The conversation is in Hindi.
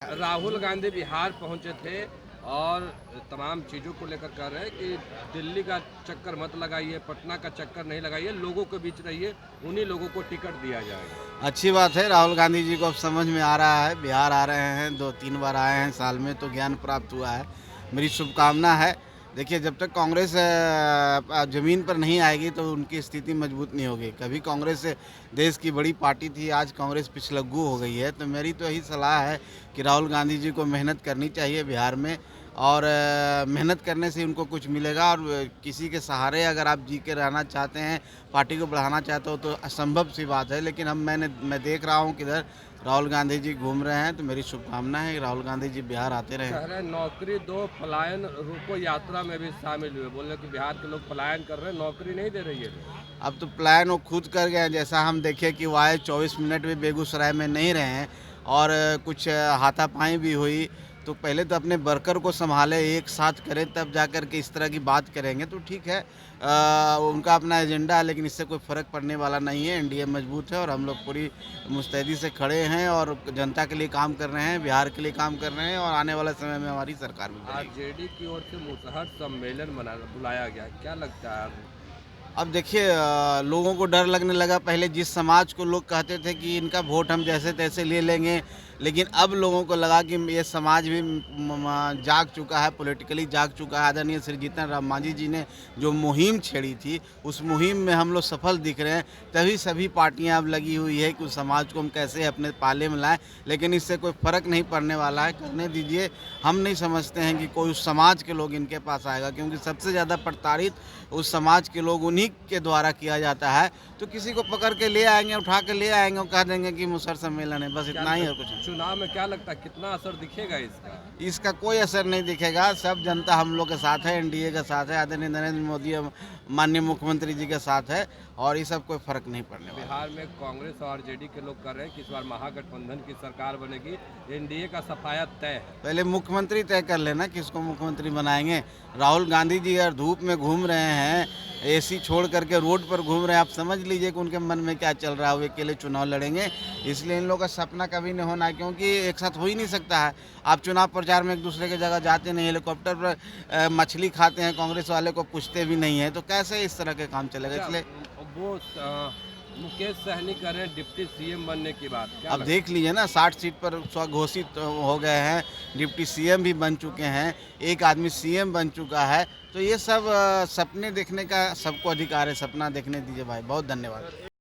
राहुल गांधी बिहार पहुंचे थे और तमाम चीज़ों को लेकर कह रहे हैं कि दिल्ली का चक्कर मत लगाइए, पटना का चक्कर नहीं लगाइए, लोगों के बीच रहिए, उन्हीं लोगों को टिकट दिया जाएगा। अच्छी बात है। राहुल गांधी जी को अब समझ में आ रहा है, बिहार आ रहे हैं, 2-3 बार आए हैं साल में, तो ज्ञान प्राप्त हुआ है। मेरी शुभकामना है। देखिए, जब तक कांग्रेस ज़मीन पर नहीं आएगी तो उनकी स्थिति मजबूत नहीं होगी। कभी कांग्रेस देश की बड़ी पार्टी थी, आज कांग्रेस पिछलग्गू हो गई है। तो मेरी तो यही सलाह है कि राहुल गांधी जी को मेहनत करनी चाहिए बिहार में, और मेहनत करने से उनको कुछ मिलेगा। और किसी के सहारे अगर आप जी के रहना चाहते हैं, पार्टी को बढ़ाना चाहते हो, तो असंभव सी बात है। लेकिन मैं देख रहा हूँ किधर राहुल गांधी जी घूम रहे हैं, तो मेरी शुभकामना है कि राहुल गांधी जी बिहार आते कह रहें। रहे हैं नौकरी दो, पलायन रोको यात्रा में भी शामिल हुए। बोले कि बिहार के लोग पलायन कर रहे हैं, नौकरी नहीं दे रही है। अब तो प्लान वो खुद कर गए हैं। जैसा हम देखे कि वो आए 24 मिनट भी बेगूसराय में नहीं रहे हैं, और कुछ हाथापाई भी हुई। तो पहले तो अपने वर्कर को संभाले, एक साथ करें, तब जा कर के इस तरह की बात करेंगे तो ठीक है। उनका अपना एजेंडा है, लेकिन इससे कोई फ़र्क पड़ने वाला नहीं है। एनडीए मजबूत है और हम लोग पूरी मुस्तैदी से खड़े हैं और जनता के लिए काम कर रहे हैं, बिहार के लिए काम कर रहे हैं, और आने वाले समय में हमारी सरकार भी बनेगी। आरजेडी की ओर से मुसहर सम्मेलन बुलाया गया, क्या लगता है आपको? अब देखिए, लोगों को डर लगने लगा। पहले जिस समाज को लोग कहते थे कि इनका वोट हम जैसे तैसे ले लेंगे, लेकिन अब लोगों को लगा कि ये समाज भी जाग चुका है, पॉलिटिकली जाग चुका है। आदरणीय श्री जीतन राम मांझी जी ने जो मुहिम छेड़ी थी, उस मुहिम में हम लोग सफल दिख रहे हैं। तभी सभी पार्टियां अब लगी हुई है कि उस समाज को हम कैसे अपने पाले में लाएं। लेकिन इससे कोई फ़र्क नहीं पड़ने वाला है, करने दीजिए। हम नहीं समझते हैं कि कोई उस समाज के लोग इनके पास आएगा, क्योंकि सबसे ज़्यादा प्रताड़ित उस समाज के लोग उन्हीं के द्वारा किया जाता है। तो किसी को पकड़ के ले आएंगे, उठा के ले आएंगे और कह देंगे कि मुसहर सम्मेलन है, बस इतना ही और कुछ नहीं। चुनाव में क्या लगता है कितना असर दिखेगा इसका? इसका कोई असर नहीं दिखेगा। सब जनता हम लोग के साथ है, एनडीए के साथ है, आदरणीय नरेंद्र मोदी माननीय मुख्यमंत्री जी के साथ है, और ये सब कोई फर्क नहीं पड़ने वाला। बिहार में कांग्रेस और आरजेडी के लोग कर रहे हैं कि इस बार महागठबंधन की सरकार बनेगी, एनडीए का सफाया तय है। पहले मुख्यमंत्री तय कर लेना किसको मुख्यमंत्री बनाएंगे। राहुल गांधी जी यार धूप में घूम रहे हैं, एसी छोड़ करके रोड पर घूम रहे हैं। आप समझ लीजिए कि उनके मन में क्या चल रहा है। वो अकेले चुनाव लड़ेंगे, इसलिए इन लोगों का सपना कभी नहीं होना है, क्योंकि एक साथ हो ही नहीं सकता है। आप चुनाव प्रचार में एक दूसरे की जगह जाते नहीं, हेलीकॉप्टर पर मछली खाते हैं, कांग्रेस वाले को पूछते भी नहीं है, तो कैसे इस तरह के काम चलेगा। इसलिए वो मुकेश सहनी कर रहे हैं डिप्टी सीएम बनने की बात, क्या अब लगता देख लीजिए ना, 60 सीट पर स्वघोषित हो गए हैं, डिप्टी सीएम भी बन चुके हैं, एक आदमी सीएम बन चुका है। तो ये सब सपने देखने का सबको अधिकार है। सपना देखने दीजिए भाई। बहुत धन्यवाद।